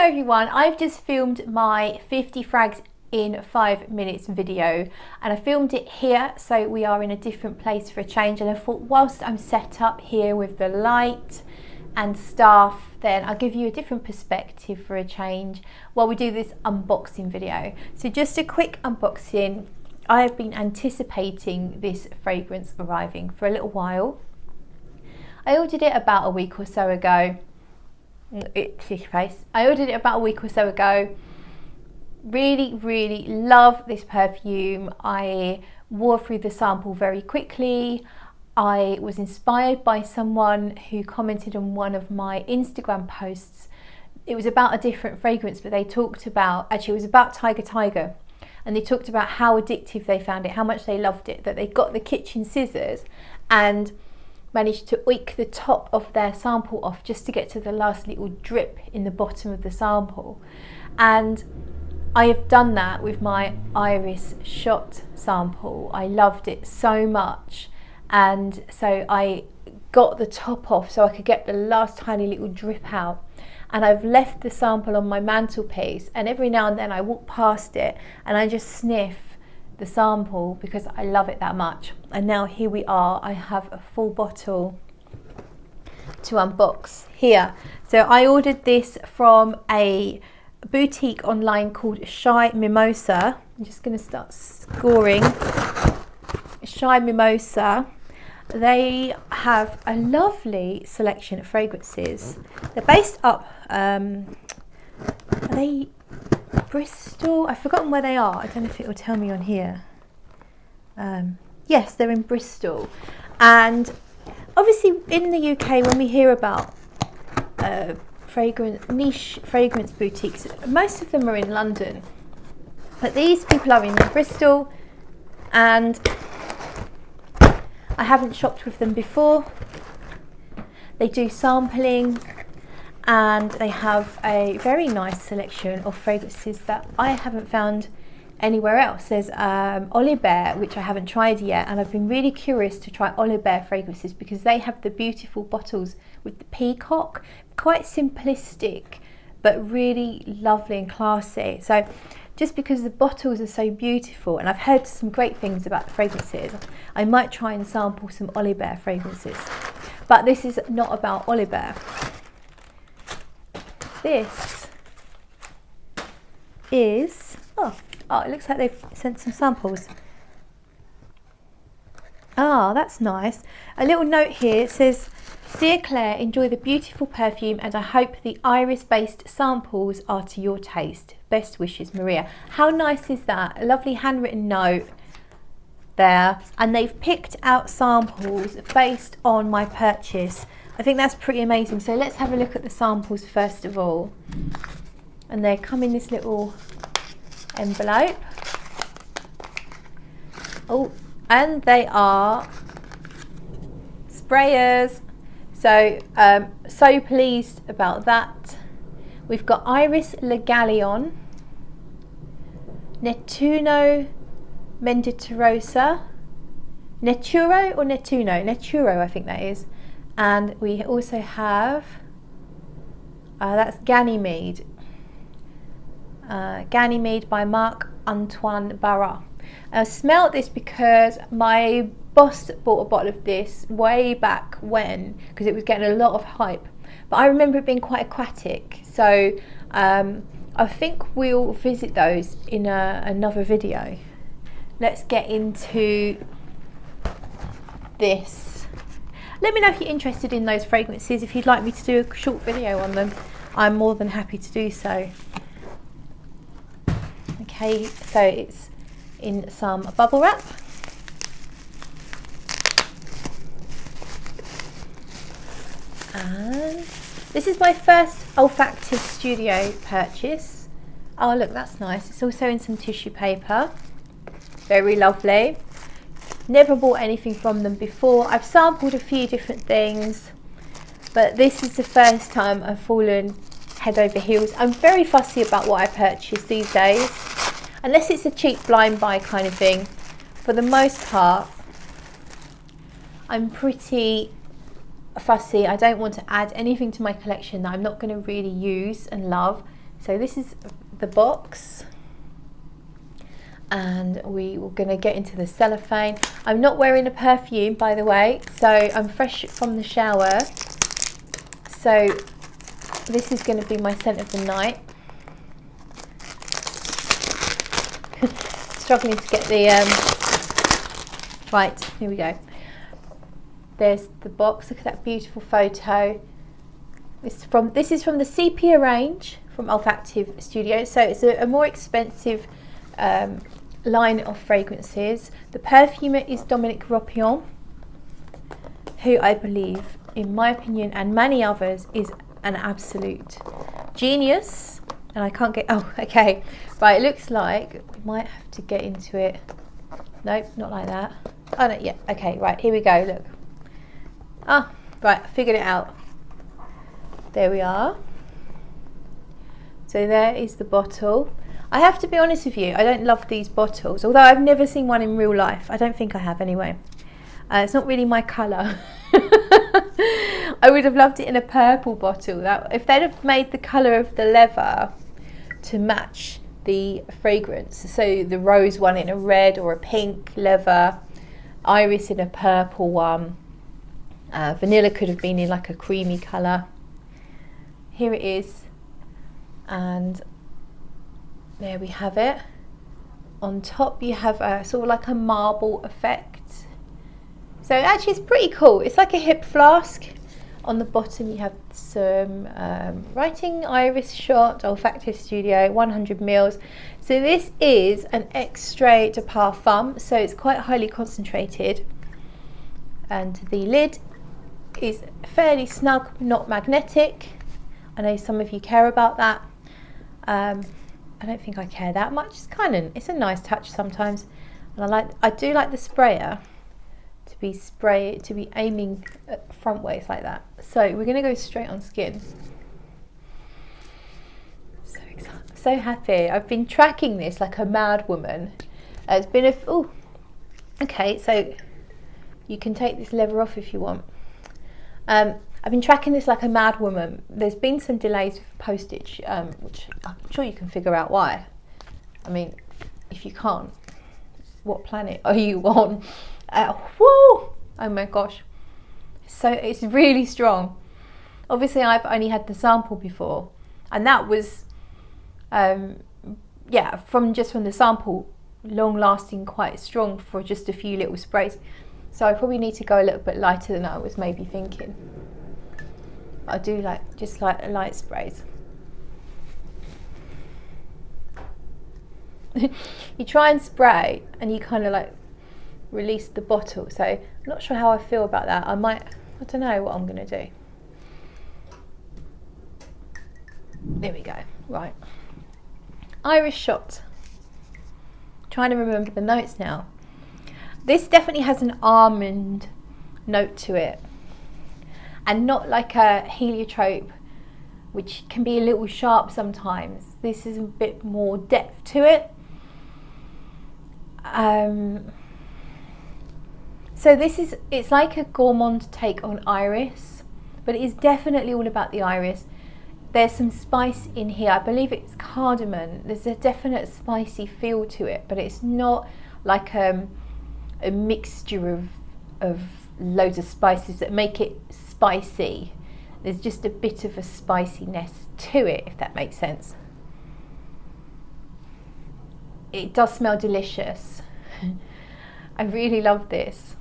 everyone, I've just filmed my 50 frags in 5 minutes video, and I filmed it here, so we are in a different place for a change, and I thought whilst I'm set up here with the light and stuff, then I'll give you a different perspective for a change while we do this unboxing video. So just a quick unboxing. I have been anticipating this fragrance arriving for a little while. I ordered it about a week or so ago. I ordered it about a week or so ago. Really love this perfume. I wore through the sample very quickly. I was inspired by someone who commented on one of my Instagram posts. It was about a different fragrance, but they talked about, actually it was about Tiger, and they talked about how addictive they found it, how much they loved it, that they got the kitchen scissors and managed to oink the top of their sample off just to get to the last little drip in the bottom of the sample. And I have done that with my Iris shot sample. I loved it so much, and so I got the top off so I could get the last tiny little drip out. And I've left the sample on my mantelpiece, and every now and then I walk past it and I just sniff the sample because I love it that much. And now here we are, I have a full bottle to unbox here. So I ordered this from a boutique online called Shy Mimosa. I'm just going to start scoring. Shy Mimosa. They have a lovely selection of fragrances. They're based up, are they Bristol? I've forgotten where they are. I don't know if it will tell me on here. Yes, they're in Bristol. And obviously in the UK, when we hear about niche fragrance boutiques, most of them are in London. But these people are in Bristol, and I haven't shopped with them before. They do sampling, and they have a very nice selection of fragrances that I haven't found anywhere else. There's Olfactive, which I haven't tried yet, and I've been really curious to try Olfactive fragrances because they have the beautiful bottles with the peacock. Quite simplistic, but really lovely and classy. So just because the bottles are so beautiful, and I've heard some great things about the fragrances, I might try and sample some Olfactive fragrances. But this is not about Olfactive. This is, oh, it looks like they've sent some samples. Ah, that's nice. A little note here, it says, "Dear Claire, enjoy the beautiful perfume, and I hope the Iris-based samples are to your taste. Best wishes, Maria." How nice is that? A lovely handwritten note there. And they've picked out samples based on my purchase. I think that's pretty amazing. So let's have a look at the samples first of all. And they come in this little envelope. Oh, and they are sprayers. So, so pleased about that. We've got Iris Legalion, Nettuno Menditarosa, Neturo or Nettuno? Neturo, I think that is. And we also have, that's Ganymede. Ganymede by Marc-Antoine Barra. I smelled this because my boss bought a bottle of this way back when, because it was getting a lot of hype. But I remember it being quite aquatic. So I think we'll visit those in another video. Let's get into this. Let me know if you're interested in those fragrances. If you'd like me to do a short video on them, I'm more than happy to do so. Okay, so it's in some bubble wrap. And this is my first Olfactive Studio purchase. Oh look, that's nice. It's also in some tissue paper. Very lovely. Never bought anything from them before. I've sampled a few different things, but this is the first time I've fallen head over heels. I'm very fussy about what I purchase these days, unless it's a cheap blind buy kind of thing. For the most part, I'm pretty fussy. I don't want to add anything to my collection that I'm not going to really use and love. So this is the box, and we were going to get into the cellophane. I'm not wearing a perfume, by the way, so I'm fresh from the shower. So this is going to be my scent of the night. Struggling to get the right, here we go. There's the box. Look at that beautiful photo. This is from the Sepia range from Olfactive Studio. So it's a more expensive line of fragrances. The perfumer is Dominique Ropillon, who I believe, in my opinion and many others, is an absolute genius. And I can't get, oh, okay. Right, it looks like we might have to get into it. Nope, not like that. Oh, no, yeah, okay, right, here we go, look. Ah, right, I figured it out. There we are. So there is the bottle. I have to be honest with you, I don't love these bottles, although I've never seen one in real life. I don't think I have anyway. It's not really my colour. I would have loved it in a purple bottle. That, if they'd have made the colour of the leather to match the fragrance, so the rose one in a red or a pink leather, iris in a purple one, vanilla could have been in like a creamy colour. Here it is, and there we have it. On top you have a sort of like a marble effect. So actually it's pretty cool. It's like a hip flask. On the bottom you have some writing, iris shot, Olfactive Studio, 100 mils. So this is an extrait de parfum, so it's quite highly concentrated. And the lid is fairly snug, not magnetic. I know some of you care about that. I don't think I care that much. It's a nice touch sometimes. And I do like the sprayer to be aiming at front ways like that. So we're going to go straight on skin. So excited, so happy. I've been tracking this like a mad woman. It's been oh, okay. So you can take this leather off if you want. I've been tracking this like a mad woman. There's been some delays with postage, which I'm sure you can figure out why. I mean, if you can't, what planet are you on? Whoa! Oh my gosh. So it's really strong. Obviously I've only had the sample before, and that was yeah, from the sample, long lasting, quite strong for just a few little sprays. So I probably need to go a little bit lighter than I was maybe thinking. I do just like light sprays. You try and spray and you kind of like release the bottle, so I'm not sure how I feel about that. I don't know what I'm going to do. There we go. Right, iris shot. Trying to remember the notes now. This definitely has an almond note to it, and not like a heliotrope, which can be a little sharp sometimes. This is a bit more depth to it. So it's like a gourmand take on iris, but it is definitely all about the iris. There's some spice in here. I believe it's cardamom. There's a definite spicy feel to it, but it's not like a mixture of loads of spices that make it spicy. There's just a bit of a spiciness to it, if that makes sense. It does smell delicious. I really love this.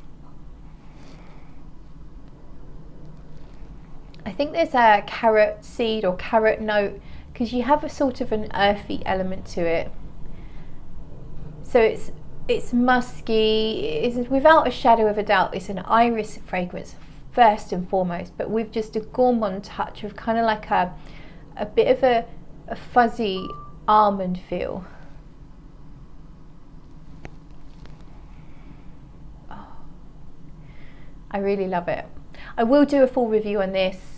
I think there's a carrot seed or carrot note, because you have a sort of an earthy element to it. So it's musky. It's without a shadow of a doubt, it's an iris fragrance first and foremost, but with just a gourmand touch of kind of like a bit of a fuzzy almond feel. Oh, I really love it. I will do a full review on this.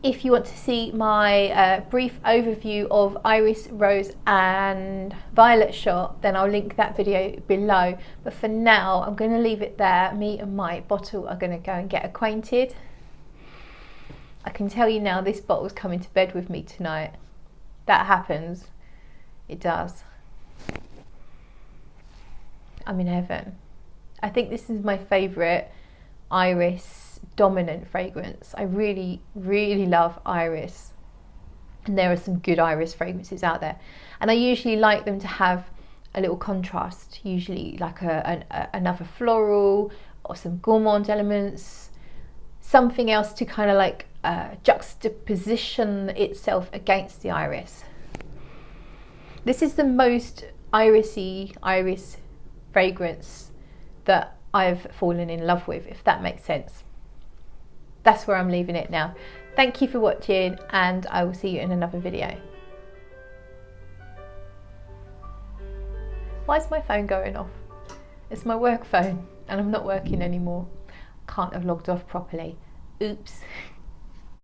If you want to see my brief overview of Iris, Rose and Violet shot, then I'll link that video below. But for now, I'm going to leave it there. Me and my bottle are going to go and get acquainted. I can tell you now, this bottle's coming to bed with me tonight. that happens, it does. I'm in heaven. I think this is my favourite iris dominant fragrance. I really, really love iris. And there are some good iris fragrances out there. And I usually like them to have a little contrast, usually like another floral or some gourmand elements, something else to kind of like juxtaposition itself against the iris. This is the most irisy iris fragrance that I've fallen in love with, if that makes sense. That's where I'm leaving it now. Thank you for watching, and I will see you in another video. Why is my phone going off? It's my work phone and I'm not working anymore. Can't have logged off properly. Oops.